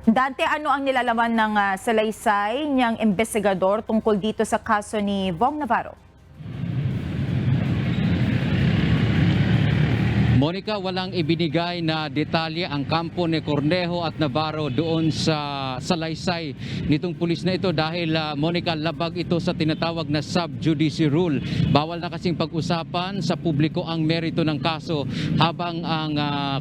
Dante, ano ang nilalaman ng salaysay niyang investigador tungkol dito sa kaso ni Vong Navarro? Monica, walang ibinigay na detalye ang kampo ni Cornejo at Navarro doon sa salaysay nitong pulis na ito dahil Monica, labag ito sa tinatawag na sub judice rule. Bawal na kasing pag-usapan sa publiko ang merito ng kaso habang ang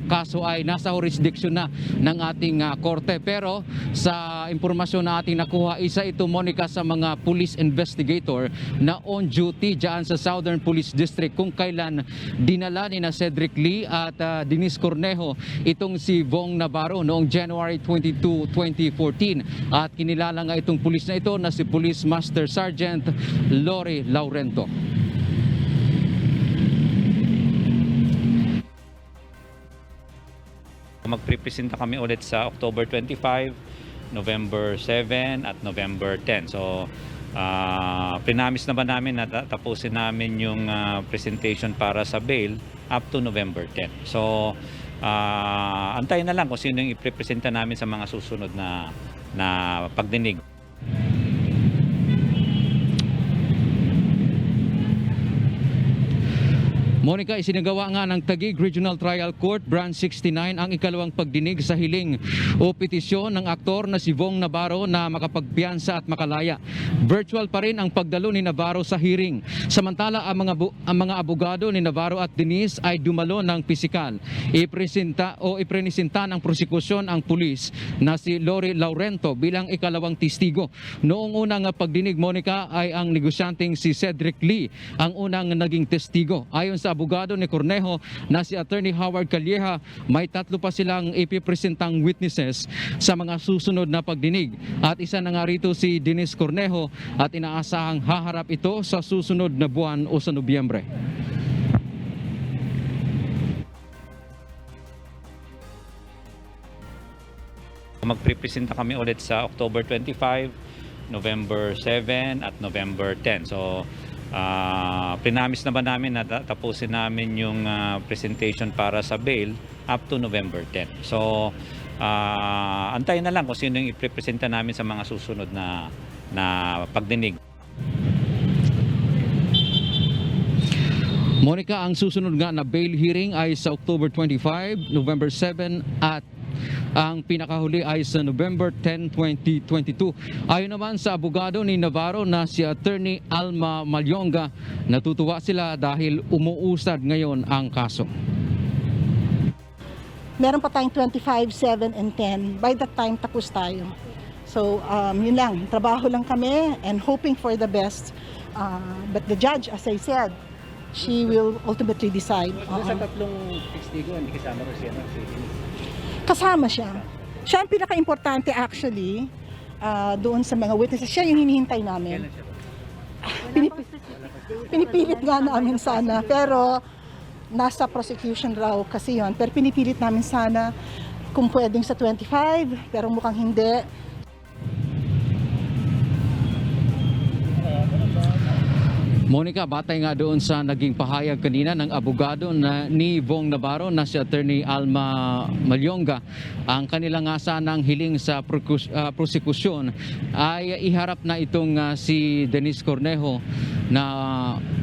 kaso ay nasa jurisdiction na ng ating korte. Pero sa impormasyon na ating nakuha, isa ito, Monica, sa mga police investigator na on duty dyan sa Southern Police District kung kailan dinala ni na Cedric Lee at Denise Cornejo itong si Vong Navarro noong January 22, 2014 at kinilala nga itong pulis na ito na si Police Master Sergeant Lori Laurento. Magpipresenta kami ulit sa October 25, November 7 at November 10. So prinamis na ba namin na tapusin namin yung presentation para sa bail up to November 10. So antayin na lang kung sino yung iprepresenta namin sa mga susunod na pagdinig. Monica, isinagawa nga ng Taguig Regional Trial Court Branch 69 ang ikalawang pagdinig sa hiling o petisyon ng aktor na si Vong Navarro na makapagpiyansa at makalaya. Virtual pa rin ang pagdalo ni Navarro sa hearing. Samantala, ang mga abogado ni Navarro at Denise ay dumalo ng pisikal. Iprenisinta ng prosekusyon ang pulis na si Lori Laurento bilang ikalawang testigo. Noong unang pagdinig, Monica, ay ang negosyanteng si Cedric Lee ang unang naging testigo. Ayon sa abogado ni Cornejo na si Attorney Howard Calleja, may tatlo pa silang ipipresentang witnesses sa mga susunod na pagdinig. At isa na nga rito si Denise Cornejo at inaasahang haharap ito sa susunod na buwan o sa Nobyembre. Magpipresenta kami ulit sa October 25, November 7 at November 10. So prinamis na ba namin na tapusin namin yung presentation para sa bail up to November 10. So antayin na lang kung sino yung iprepresenta namin sa mga susunod na pagdinig. Monica, ang susunod nga na bail hearing ay sa October 25, November 7 at ang pinakahuli ay sa November 10, 2022. Ayon naman sa abogado ni Navarro na si Attorney Alma Malyonga, natutuwa sila dahil umuusad ngayon ang kaso. Meron pa tayong 25, 7, and 10. By that time, tapos tayo. So, yun lang. Trabaho lang kami and hoping for the best. But the judge, as I said, she will ultimately decide. Sa tatlong testigo, hindi kasama ko siya. Kasama siya. Siya ang pinaka-importante actually doon sa mga witnesses. Siya yung hinihintay namin. Pinipilit nga namin sana, pero nasa prosecution raw kasi yun. Pero pinipilit namin sana kung pwedeng sa 25, pero mukhang hindi. Monica, batay nga doon sa naging pahayag kanina ng abogado ni Vong Navarro na si Attorney Alma Malyonga, ang kanilang nga sanang hiling sa prosekusyon ay iharap na itong si Denise Cornejo na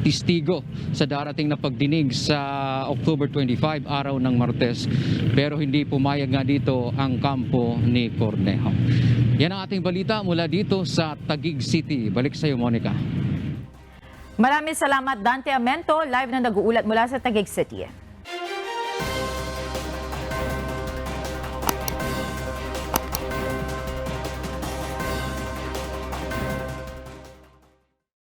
testigo sa darating na pagdinig sa October 25, araw ng Martes. Pero hindi pumayag nga dito ang kampo ni Cornejo. Yan ang ating balita mula dito sa Taguig City. Balik sa iyo, Monica. Maraming salamat, Dante Amento, live na nag-uulat mula sa Taguig City.